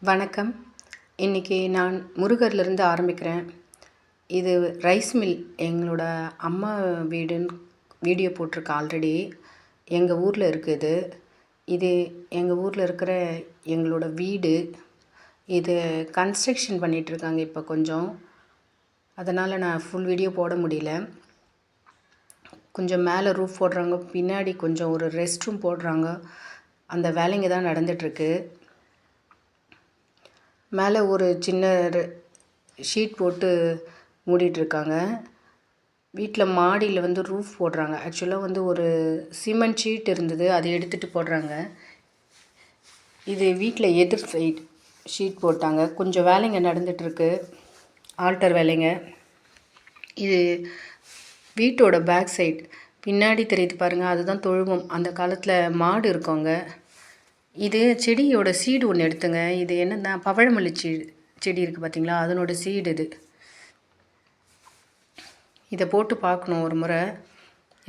வணக்கம். இன்றைக்கி நான் முருகர்லேருந்து ஆரம்பிக்கிறேன். இது ரைஸ் மில் எங்களோட அம்மா வீடுன்னு வீடியோ போட்டிருக்கு ஆல்ரெடி. எங்கள் ஊரில் இருக்குது இது. எங்கள் ஊரில் இருக்கிற எங்களோட வீடு. இது கன்ஸ்ட்ரக்ஷன் பண்ணிகிட்ருக்காங்க இப்போ கொஞ்சம். அதனால் நான் ஃபுல் வீடியோ போட முடியல. கொஞ்சம் மேலே ரூஃப் போடுறாங்க, பின்னாடி கொஞ்சம் ஒரு ரெஸ்ட் ரூம் போடுறாங்க. அந்த வேலைங்க தான் நடந்துகிட்ருக்கு. மேலே ஒரு சின்ன ஷீட் போட்டு மூடிட்டுருக்காங்க. வீட்டில் மாடியில் வந்து ரூஃப் போடுறாங்க. ஆக்சுவலாக ஒரு சிமெண்ட் ஷீட் இருந்தது, அதை எடுத்துகிட்டு போடுறாங்க. இது வீட்டில் எதிர் சைட் ஷீட் போட்டாங்க. கொஞ்சம் வேலைங்க நடந்துகிட்ருக்கு, ஆல்டர் வேலைங்க. இது வீட்டோட பேக் சைட் பின்னாடி தெரியுது பாருங்கள், அதுதான் தொழுவம். அந்த காலத்தில் மாடு இருக்கோங்க. இது செடியோட சீடு ஒன்று எடுத்துங்க. இது என்னன்னா பவழமல்லி செடி இருக்குது பார்த்தீங்களா, அதனோட சீடு இது. இதை போட்டு பார்க்கணும் ஒரு முறை.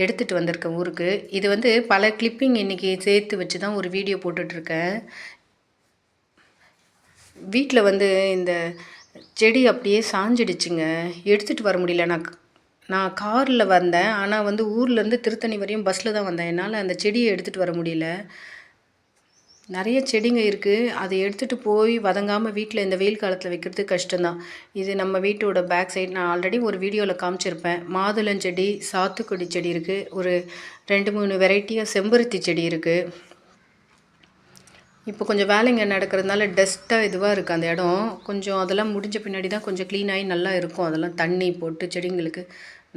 எடுத்துகிட்டு வந்திருக்கேன் ஊருக்கு. இது பல கிளிப்பிங் இன்றைக்கி சேர்த்து வச்சு தான் ஒரு வீடியோ போட்டுட்ருக்கேன். வீட்டில் இந்த செடி அப்படியே சாஞ்சிடுச்சுங்க, எடுத்துகிட்டு வர முடியல. நான் காரில் வந்தேன், ஆனால் ஊர்லேருந்து திருத்தணி வரையும் பஸ்ஸில் தான் வந்தேன். என்னால் அந்த செடியை எடுத்துகிட்டு வர முடியல. நிறைய செடிங்க இருக்குது, அதை எடுத்துகிட்டு போய் வதங்காமல் வீட்டில் இந்த வெயில் காலத்தில் வைக்கிறது கஷ்டம்தான். இது நம்ம வீட்டோட பேக் சைடு. நான் ஆல்ரெடி ஒரு வீடியோவில் காமிச்சிருப்பேன். மாதுளஞ்செடி, சாத்துக்குடி செடி இருக்குது. ஒரு 2-3 வெரைட்டியாக செம்பருத்தி செடி இருக்குது. இப்போ கொஞ்சம் வேலைங்க நடக்கிறதுனால டஸ்ட்டாக இதுவாக இருக்குது அந்த இடம். கொஞ்சம் அதெல்லாம் முடிஞ்ச பின்னாடி தான் கொஞ்சம் க்ளீனாகி நல்லா இருக்கும். அதெல்லாம் தண்ணி போட்டு செடிங்களுக்கு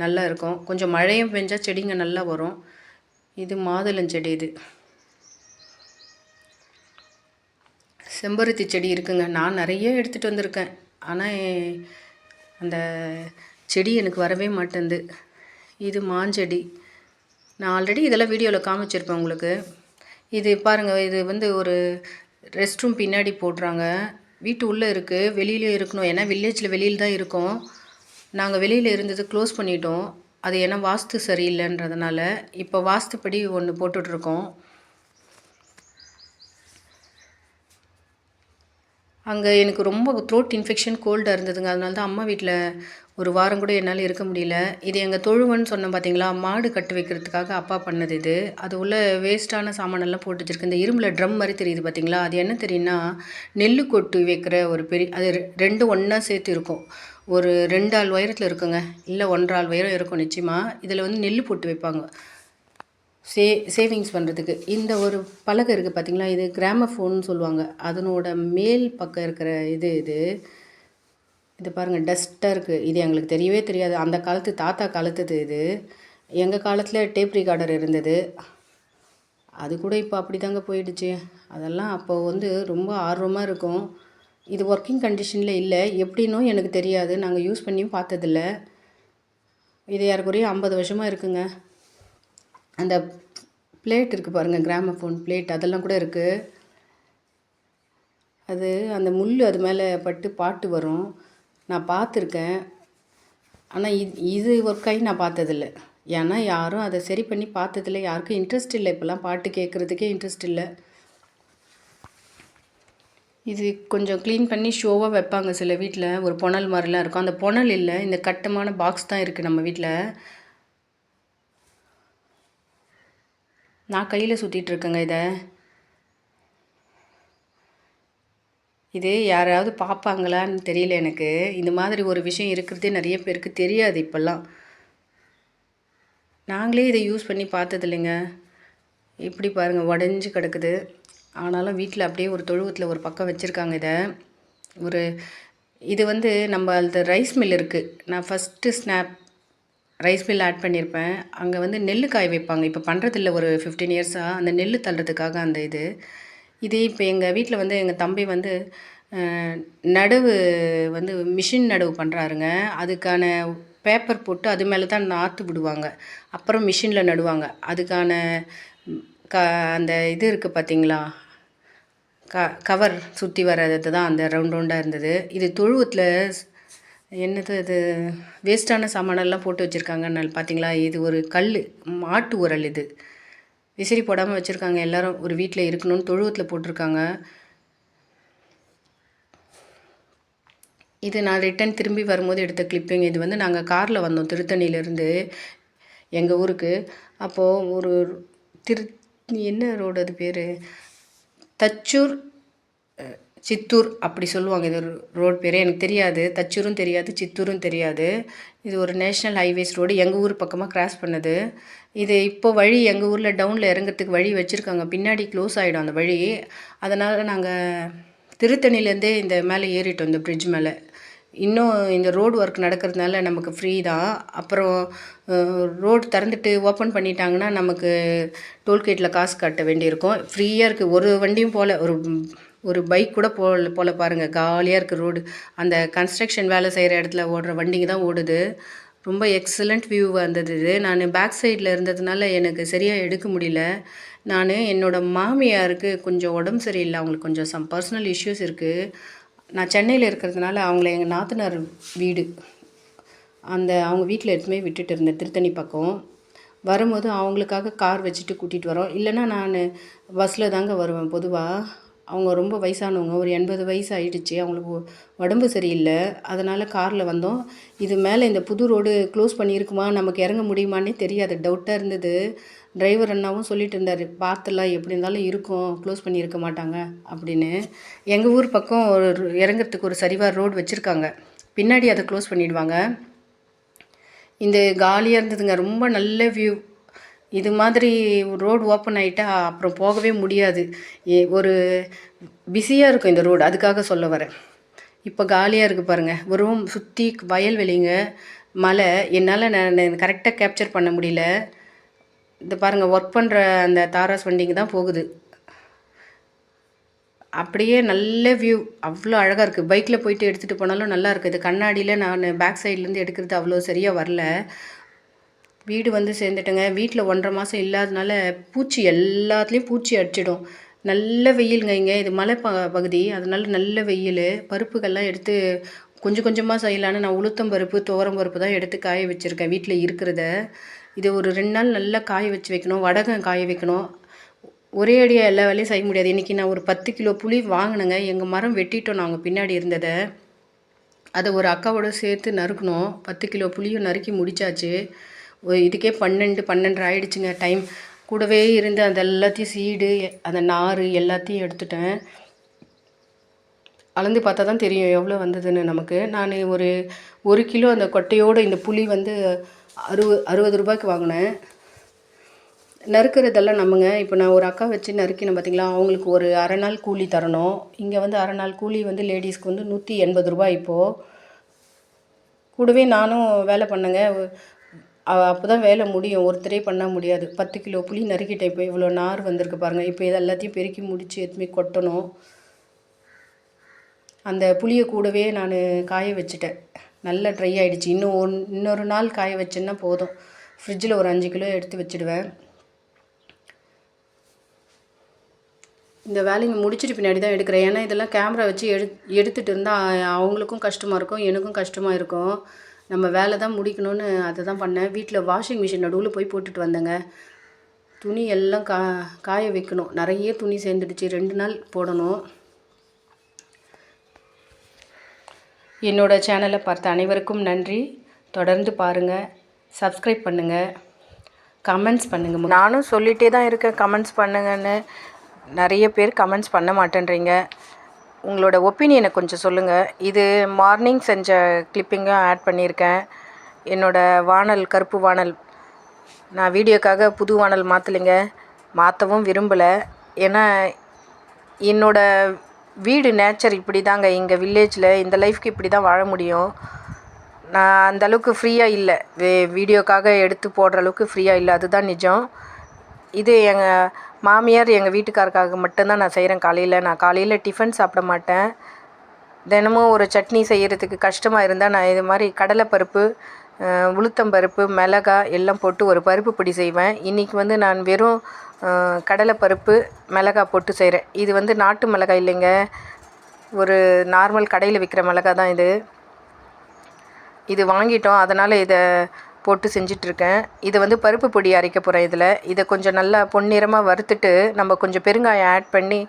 நல்லா இருக்கும். கொஞ்சம் மழையும் பெஞ்சால் செடிங்க நல்லா வரும். இது மாதுளஞ்செடி. இது செம்பருத்தி செடி இருக்குங்க. நான் நிறைய எடுத்துகிட்டு வந்திருக்கேன், ஆனால் அந்த செடி எனக்கு வரவே மாட்டேங்குது. இது மாஞ்செடி. நான் ஆல்ரெடி இதெல்லாம் வீடியோவில் காமிச்சிருப்பேன் உங்களுக்கு. இது பாருங்கள், இது ஒரு ரெஸ்ட் ரூம் பின்னாடி போடுறாங்க. வீட்டு உள்ளே இருக்குது, வெளியிலே இருக்கணும். ஏன்னா வில்லேஜில் வெளியில் தான் இருக்கோம். நாங்கள் வெளியில் இருந்தது க்ளோஸ் பண்ணிட்டோம். அது ஏன்னா வாஸ்து சரியில்லைன்றதுனால இப்போ வாஸ்துப்படி ஒன்று போட்டுட்ருக்கோம். அங்கே எனக்கு ரொம்ப த்ரோட் இன்ஃபெக்ஷன், கோல்டாக இருந்ததுங்க. அதனால தான் அம்மா வீட்டில் ஒரு வாரம் கூட என்னால் இருக்க முடியல. இது எங்கள் தொழுவன்னு சொன்னேன் பார்த்தீங்களா, மாடு கட்டு வைக்கிறதுக்காக அப்பா பண்ணது இது. அது உள்ள வேஸ்ட்டான சாமானெல்லாம் போட்டு வச்சுருக்கு. இந்த இரும்பில் ட்ரம் மாதிரி தெரியுது பார்த்தீங்களா, அது என்ன தெரியும்னா நெல் கொட்டு வைக்கிற ஒரு பெரிய, அது 2 ஒன்றா சேர்த்து இருக்கும். ஒரு 2 ஆள் உயரத்தில் இருக்குங்க, இல்லை 1.5 ஆள் உயரம் இருக்கும் நிச்சயமாக. இதில் நெல் போட்டு வைப்பாங்க சேவிங்ஸ் பண்ணுறதுக்கு. இந்த ஒரு பலகை இருக்குது பார்த்திங்களா, இது கிராமஃபோன்னு சொல்லுவாங்க. அதனோட மேல் பக்கம் இருக்கிற இது பாருங்கள், டஸ்ட்டாக இருக்குது. இது எங்களுக்கு தெரியவே தெரியாது. அந்த காலத்து தாத்தா காலத்துது இது. எங்கள் காலத்தில் டேப் ரிகார்டர் இருந்தது, அது கூட இப்போ அப்படி தாங்க போயிடுச்சு. அதெல்லாம் அப்போ ரொம்ப ஆர்வமாக இருக்கும். இது ஒர்க்கிங் கண்டிஷனில் இல்லை, எப்படின்னும் எனக்கு தெரியாது. நாங்கள் யூஸ் பண்ணியும் பார்த்ததில்ல. இது யாருக்குறையும் 50 வருஷமாக இருக்குங்க. அந்த பிளேட் இருக்குது பாருங்கள், கிராமஃபோன் பிளேட், அதெல்லாம் கூட இருக்குது. அது அந்த முள் அது மேலே பட்டு பாட்டு வரும், நான் பார்த்துருக்கேன். ஆனால் இது ஒர்க் ஆகி நான் பார்த்ததில்ல. ஏன்னா யாரும் அதை சரி பண்ணி பார்த்ததில்ல. யாருக்கும் இன்ட்ரெஸ்ட் இல்லை. இப்போல்லாம் பாட்டு கேட்குறதுக்கே இன்ட்ரெஸ்ட் இல்லை. இது கொஞ்சம் க்ளீன் பண்ணி ஷோவாக வைப்பாங்க சில வீட்டில். ஒரு புனல் மாதிரிலாம் இருக்கும். அந்த புனல் இல்லை, இந்த கட்டமான பாக்ஸ் தான் இருக்குது நம்ம வீட்டில். நான் கையில் சுற்றிட்டுருக்கேங்க இதை. இது யாராவது பார்ப்பாங்களான்னு தெரியல எனக்கு. இந்த மாதிரி ஒரு விஷயம் இருக்கிறதே நிறைய பேருக்கு தெரியாது இப்போல்லாம். நாங்களே இதை யூஸ் பண்ணி பார்த்ததில்லைங்க. இப்படி பாருங்கள், உடஞ்சி கிடக்குது. ஆனாலும் வீட்டில் அப்படியே ஒரு தொழுவத்தில் ஒரு பக்கம் வச்சுருக்காங்க இதை. இது நம்ம அந்த ரைஸ் மில் இருக்குது. நான் first snap rice mill add பண்ணியிருப்பேன். அங்கே நெல் காய வைப்பாங்க. இப்போ பண்ணுறதில்ல, ஒரு 15 இயர்ஸாக. அந்த நெல் தள்ளுறதுக்காக அந்த இது இப்போ எங்கள் வீட்டில் எங்கள் தம்பி நடவு மிஷின் நடவு பண்ணுறாருங்க. அதுக்கான பேப்பர் போட்டு அது மேலே தான் நாற்று விடுவாங்க, அப்புறம் மிஷினில் நடுவாங்க. அதுக்கான அந்த இது இருக்குது பார்த்தீங்களா, கவர் சுற்றி வர்றது தான் அந்த ரவுண்டாக இருந்தது. இது தொழுவத்தில் என்னது, அது வேஸ்ட்டான சாமானெல்லாம் போட்டு வச்சுருக்காங்கன்னு பார்த்தீங்களா. இது ஒரு கல், மாட்டு உரல். இது விசிறி போடாமல் வச்சுருக்காங்க. எல்லோரும் ஒரு வீட்டில் இருக்கணும்னு தொழுவத்தில் போட்டிருக்காங்க. இது நான் ரிட்டன் திரும்பி வரும்போது எடுத்த கிளிப்பிங். இது வந்து நாங்கள் காரில் வந்தோம் திருத்தணியிலேருந்து எங்கள் ஊருக்கு. அப்போது ஒரு என்ன ரோடு அது பேர், தச்சூர் சித்தூர் அப்படி சொல்லுவாங்க. இது ரோடு பேர் எனக்கு தெரியாது. தச்சூரும் தெரியாது, சித்தூரும் தெரியாது. இது ஒரு நேஷ்னல் ஹைவேஸ் ரோடு, எங்கள் ஊர் பக்கமாக கிராஸ் பண்ணுது. இது இப்போ வழி எங்கள் ஊரில் டவுனில் இறங்கிறதுக்கு வழி வச்சுருக்காங்க. பின்னாடி க்ளோஸ் ஆகிடும் அந்த வழி. அதனால் நாங்கள் திருத்தணிலேருந்தே இந்த மேலே ஏறிட்டோம், இந்த பிரிட்ஜ் மேலே. இன்னும் இந்த ரோடு ஒர்க் நடக்கிறதுனால நமக்கு ஃப்ரீ தான். அப்புறம் ரோடு திறந்துட்டு ஓப்பன் பண்ணிட்டாங்கன்னா நமக்கு டோல்கேட்டில் காசு கட்ட வேண்டியிருக்கும். ஃப்ரீயாக இருக்குது. ஒரு வண்டியும் போல், ஒரு பைக் கூட போல பாருங்கள். காலியாக இருக்குது ரோடு. அந்த கன்ஸ்ட்ரக்ஷன் வேலை செய்கிற இடத்துல ஓடுற வண்டிங்க தான் ஓடுது. ரொம்ப எக்ஸலண்ட் வியூவாக இருந்தது இது. நான் பேக் சைடில் இருந்ததுனால எனக்கு சரியாக எடுக்க முடியல. நான் என்னோடய மாமியாருக்கு கொஞ்சம் உடம்பு சரியில்லை. அவங்களுக்கு கொஞ்சம் சம் பர்சனல் இஷ்யூஸ் இருக்குது. நான் சென்னையில் இருக்கிறதுனால அவங்கள எங்கள் நாத்தனார் வீடு, அவங்க வீட்டில் எடுத்துமே விட்டுட்டு இருந்தேன் திருத்தணி பக்கம். வரும்போது அவங்களுக்காக கார் வச்சுட்டு கூட்டிகிட்டு வரோம். இல்லைன்னா நான் பஸ்ஸில் தாங்க வருவேன் பொதுவாக. அவங்க ரொம்ப வயசானவங்க, ஒரு 80 வயசு ஆகிடுச்சு. அவங்களுக்கு உடம்பு சரியில்லை, அதனால் காரில் வந்தோம். இது மேலே இந்த புது ரோடு க்ளோஸ் பண்ணியிருக்குமா, நமக்கு இறங்க முடியுமான்னே தெரியாது, டவுட்டாக இருந்தது. டிரைவர் அண்ணாவும் சொல்லிட்டு இருந்தார், பார்த்துலாம் எப்படி இருந்தாலும் இருக்கும், க்ளோஸ் பண்ணியிருக்க மாட்டாங்க அப்படின்னு. எங்கள் ஊர் பக்கம் ஒரு இறங்கிறதுக்கு ஒரு சரிவார் ரோடு வச்சுருக்காங்க, பின்னாடி அதை க்ளோஸ் பண்ணிவிடுவாங்க. இந்த காலியாக இருந்ததுங்க, ரொம்ப நல்ல வியூ. இது மாதிரி ரோடு ஓப்பன் ஆகிட்டா அப்புறம் போகவே முடியாது. ஒரு பிஸியாக இருக்கும் இந்த ரோடு, அதுக்காக சொல்ல வரேன். இப்போ காலியாக இருக்குது பாருங்கள். வெறும் சுற்றி வயல்வெளிங்க, மலை. என்னால் நான் கரெக்டாக கேப்சர் பண்ண முடியல. இந்த பாருங்கள், ஒர்க் பண்ணுற அந்த தாராஸ் வண்டிங்க தான் போகுது. அப்படியே நல்ல வியூ, அவ்வளோ அழகாக இருக்குது. பைக்கில் போயிட்டு எடுத்துகிட்டு போனாலும் நல்லா இருக்குது. இது கண்ணாடியில் நான் பேக் சைட்லேருந்து எடுக்கிறது அவ்வளோ சரியாக வரல. வீடு வந்து சேர்ந்துட்டேங்க. வீட்டில் 1.5 மாதம் இல்லாதனால பூச்சி எல்லாத்துலேயும் பூச்சி அடிச்சிடும். நல்ல வெயிலுங்க இங்கே. இது மலை பகுதி, அதனால நல்ல வெயில். பருப்புகள்லாம் எடுத்து கொஞ்சம் கொஞ்சமாக செய்யலான்னு நான் உளுத்தம் பருப்பு, துவரம் பருப்பு தான் எடுத்து காய வச்சுருக்கேன் வீட்டில் இருக்கிறத. இது ஒரு 2 நாள் நல்லா காய வச்சு வைக்கணும். வடகம் காய வைக்கணும். ஒரே அடியாக எல்லா வேலையும் செய்ய முடியாது. இன்றைக்கி நான் ஒரு 10 கிலோ புளி வாங்கினேங்க. எங்கள் மரம் வெட்டிட்டோம் நாங்கள் பின்னாடி இருந்ததை. அதை ஒரு அக்காவோட சேர்த்து நறுக்கணும். 10 கிலோ புளியும் நறுக்கி முடித்தாச்சு. இதுக்கே 12 ஆகிடுச்சுங்க டைம். கூடவே இருந்து அந்த எல்லாத்தையும் சீடு, அந்த நார் எல்லாத்தையும் எடுத்துட்டேன். அளந்து பார்த்தா தான் தெரியும் எவ்வளோ வந்ததுன்னு நமக்கு. நான் ஒரு கிலோ அந்த கொட்டையோடு இந்த புளி வந்து 60 ரூபாய்க்கு வாங்கினேன். நறுக்கிறதெல்லாம் நம்மங்க. இப்போ நான் ஒரு அக்கா வச்சு நறுக்கினேன் பார்த்தீங்களா, அவங்களுக்கு ஒரு அரை நாள் கூலி தரணும். இங்கே வந்து அரை நாள் கூலி வந்து லேடிஸ்க்கு வந்து 180 ரூபாய். இப்போது கூடவே நானும் வேலை பண்ணேங்க. அப்போ தான் வேலை முடியும், ஒருத்தரே பண்ண முடியாது. 10 கிலோ புளி நறுக்கிட்டேன். இப்போ இவ்வளோ நார் வந்திருக்கு பாருங்கள். இப்போ இது எல்லாத்தையும் பெருக்கி முடித்து எதுவுமே கொட்டணும். அந்த புளியை கூடவே நான் காய வச்சுட்டேன். நல்லா ட்ரை ஆகிடுச்சு. இன்னொரு நாள் காய வச்சேன்னா போதும். ஃப்ரிட்ஜில் ஒரு 5 கிலோ எடுத்து வச்சுடுவேன். இந்த வேலைங்க முடிச்சுட்டு பின்னாடி தான் எடுக்கிறேன். ஏன்னா இதெல்லாம் கேமரா வச்சு எடுத்துகிட்டு இருந்தால் அவங்களுக்கும் கஷ்டமாக இருக்கும், எனக்கும் கஷ்டமாக இருக்கும். நம்ம வேலை தான் முடிக்கணும்னு அதை தான் பண்ணேன். வீட்டில் வாஷிங் மிஷின் நடுவில் போய் போட்டுட்டு வந்தேங்க. துணி எல்லாம் காய வைக்கணும். நிறைய துணி சேர்ந்துடுச்சு, 2 நாள் போடணும். என்னோடய சேனலை பார்த்த அனைவருக்கும் நன்றி. தொடர்ந்து பாருங்கள், சப்ஸ்கிரைப் பண்ணுங்கள், கமெண்ட்ஸ் பண்ணுங்கள். நானும் சொல்லிகிட்டே தான் இருக்கேன் கமெண்ட்ஸ் பண்ணுங்கன்னு. நிறைய பேர் கமெண்ட்ஸ் பண்ண மாட்டேன்றீங்க. உங்களோட ஒப்பீனியனை கொஞ்சம் சொல்லுங்கள். இது மார்னிங் செஞ்ச கிளிப்பிங்கும் ஆட் பண்ணியிருக்கேன். என்னோடய கருப்பு வானல் நான் வீடியோக்காக புது வானல் மாற்றலைங்க, மாற்றவும் விரும்பலை. ஏன்னா என்னோடய வீடு நேச்சர் இப்படி தாங்க. எங்கள் வில்லேஜில் இந்த லைஃப்க்கு இப்படி தான் வாழ முடியும். நான் அந்தளவுக்கு ஃப்ரீயாக இல்லை, வீடியோக்காக எடுத்து போடுற அளவுக்கு ஃப்ரீயாக இல்லை, அதுதான் நிஜம். இது எங்கள் மாமியார் எங்கள் வீட்டுக்காரருக்காக மட்டும்தான் நான் செய்கிறேன். நான் காலையில் டிஃபன் சாப்பிட மாட்டேன். தினமும் ஒரு சட்னி செய்கிறதுக்கு கஷ்டமாக இருந்தால் நான் இது மாதிரி கடலைப்பருப்பு, உளுத்தம்பருப்பு, மிளகாய் எல்லாம் போட்டு ஒரு பருப்பு பொடி செய்வேன். இன்றைக்கி வந்து நான் வெறும் கடலைப்பருப்பு, மிளகாய் போட்டு செய்கிறேன். இது வந்து நாட்டு மிளகாய் இல்லைங்க, ஒரு நார்மல் கடையில் விற்கிற மிளகாய் தான் இது வாங்கிட்டோம். அதனால் இதை போட்டு செஞ்சிட்ருக்கேன். இது வந்து பருப்பு பொடி அரைக்க போகிறேன் இதில். இதை கொஞ்சம் நல்லா பொன்னிறமாக வறுத்துட்டு நம்ம கொஞ்சம் பெருங்காயம் ஆட் பண்ணி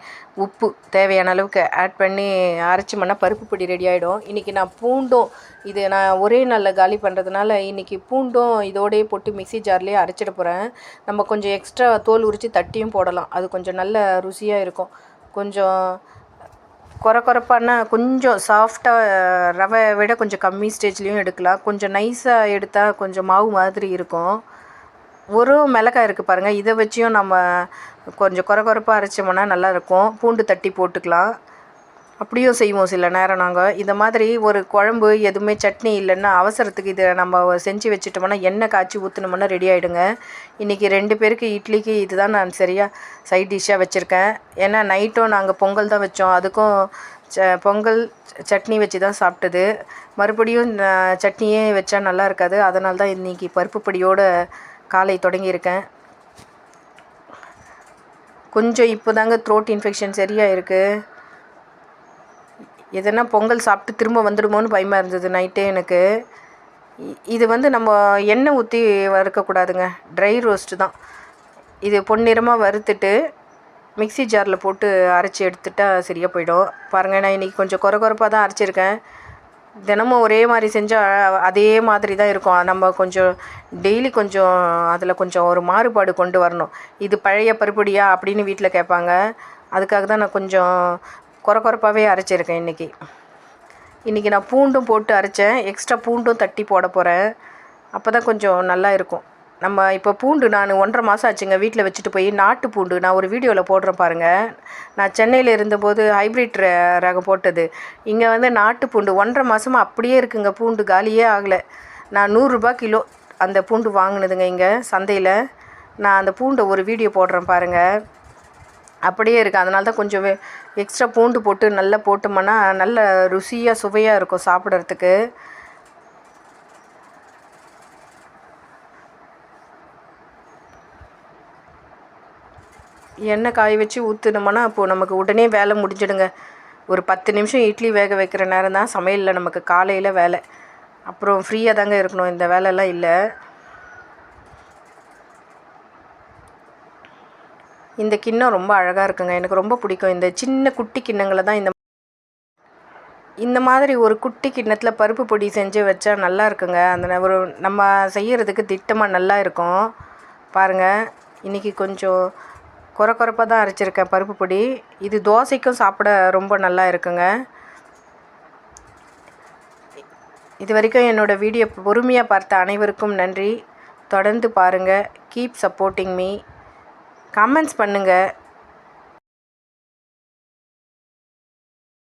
உப்பு தேவையான அளவுக்கு ஆட் பண்ணி அரைச்சோம்னா பருப்பு பொடி ரெடி ஆகிடும். இன்றைக்கி நான் பூண்டும் இது நான் ஒரே நாளில் காலி பண்ணுறதுனால இன்றைக்கி பூண்டும் இதோடையே போட்டு மிக்ஸி ஜார்லேயே அரைச்சிட போகிறேன். நம்ம கொஞ்சம் எக்ஸ்ட்ரா தோல் உரித்து தட்டியும் போடலாம். அது கொஞ்சம் நல்ல ருசியாக இருக்கும். கொஞ்சம் கொரப்பானா கொஞ்சம் சாஃப்டாக ரவை விட கொஞ்சம் கம்மி ஸ்டேஜ்லேயும் எடுக்கலாம். கொஞ்சம் நைஸாக எடுத்தால் கொஞ்சம் மாவு மாதிரி இருக்கும். ஒரு மிளகாய் இருக்குது பாருங்கள், இதை வச்சியும் நம்ம கொஞ்சம் கொரப்பாக அரைச்சோம்னா நல்லாயிருக்கும். பூண்டு தட்டி போட்டுக்கலாம். அப்படியும் செய்வோம் சில நேரம் நாங்கள். இந்த மாதிரி ஒரு குழம்பு எதுவுமே சட்னி இல்லைன்னா அவசரத்துக்கு இதை நம்ம செஞ்சு வச்சுட்டோம்னா எண்ணெய் காய்ச்சி ஊற்றினோம்னா ரெடி ஆகிடுங்க. இன்றைக்கி 2 பேருக்கு இட்லிக்கு இதுதான் நான் சரியாக சைட் டிஷ்ஷாக வச்சுருக்கேன். ஏன்னா நைட்டும் நாங்கள் பொங்கல் தான் வச்சோம். அதுக்கும் பொங்கல் சட்னி வச்சு தான் சாப்பிட்டது. மறுபடியும் சட்னியே வச்சா நல்லா இருக்காது. அதனால தான் இன்றைக்கி பருப்பு பொடியோடு காலை தொடங்கியிருக்கேன். கொஞ்சம் இப்போ தாங்க த்ரோட் இன்ஃபெக்ஷன் சரியாக இருக்குது. எதனா பொங்கல் சாப்பிட்டு திரும்ப வந்துடுமோன்னு பயமாக இருந்தது நைட்டே எனக்கு. இது வந்து நம்ம எண்ணெய் ஊற்றி வறுக்கக்கூடாதுங்க, ட்ரை ரோஸ்ட்டு தான். இது பொன்னிறமாக வறுத்துட்டு மிக்ஸி ஜாரில் போட்டு அரைச்சி எடுத்துட்டால் சரியாக போயிடும். பாருங்கள், நான் இன்றைக்கி கொஞ்சம் கொரப்பாக தான் அரைச்சிருக்கேன். தினமும் ஒரே மாதிரி செஞ்சால் அதே மாதிரி தான் இருக்கும். நம்ம கொஞ்சம் டெய்லி கொஞ்சம் அதில் கொஞ்சம் ஒரு மாறுபாடு கொண்டு வரணும். இது பழைய பருப்பொடியா அப்படின்னு வீட்டில் கேட்பாங்க. அதுக்காக தான் நான் கொஞ்சம் கொரப்பாகவே அரைச்சிருக்கேன் இன்றைக்கி நான் பூண்டும் போட்டு அரைச்சேன். எக்ஸ்ட்ரா பூண்டும் தட்டி போட போகிறேன். அப்போ தான் கொஞ்சம் நல்லா இருக்கும். நம்ம இப்போ பூண்டு நான் 1.5 மாதம் ஆச்சுங்க வீட்டில் வச்சுட்டு போய். நாட்டு பூண்டு நான் ஒரு வீடியோவில் போடுறேன் பாருங்கள். நான் சென்னையில் இருந்தபோது ஹைப்ரிட் ரகம் போட்டது. இங்கே வந்து நாட்டு பூண்டு 1.5 மாதமாக அப்படியே இருக்குங்க. பூண்டு காலியே ஆகலை. நான் 100 ரூபா கிலோ அந்த பூண்டு வாங்கினதுங்க இங்கே சந்தையில். நான் அந்த பூண்டை ஒரு வீடியோ போடுறேன் பாருங்கள். அப்படியே இருக்குது. அதனால தான் கொஞ்சம் எக்ஸ்ட்ரா பூண்டு போட்டு நல்லா போட்டோம்னா நல்ல ருசியாக சுவையாக இருக்கும் சாப்பிட்றதுக்கு. எண்ணெய் காய வச்சு ஊற்றினோம்னா அப்போது நமக்கு உடனே வேலை முடிஞ்சிடுங்க. ஒரு 10 நிமிஷம் இட்லி வேக வைக்கிற நேரம் தான் சமையலில் நமக்கு காலையில் வேலை. அப்புறம் ஃப்ரீயாக தாங்க இருக்கணும். இந்த வேலைலாம் இல்லை. இந்த கிண்ணம் ரொம்ப அழகாக இருக்குங்க. எனக்கு ரொம்ப பிடிக்கும். இந்த சின்ன குட்டி கிண்ணங்களை தான் இந்த மாதிரி ஒரு குட்டி கிண்ணத்தில் பருப்பு பொடி செஞ்சு வச்சா நல்லா இருக்குங்க. அந்த ஒரு நம்ம செய்கிறதுக்கு திட்டமாக நல்லா இருக்கும். பாருங்கள், இன்றைக்கி கொஞ்சம் கொரப்பாக தான் அரைச்சிருக்கேன் பருப்பு பொடி. இது தோசைக்கும் சாப்பிட ரொம்ப நல்லா இருக்குங்க. இது வரைக்கும் என்னோடய வீடியோ பொறுமையாக பார்த்த அனைவருக்கும் நன்றி. தொடர்ந்து பாருங்கள். Keep supporting me. கமெண்ட்ஸ் பண்ணுங்கள்.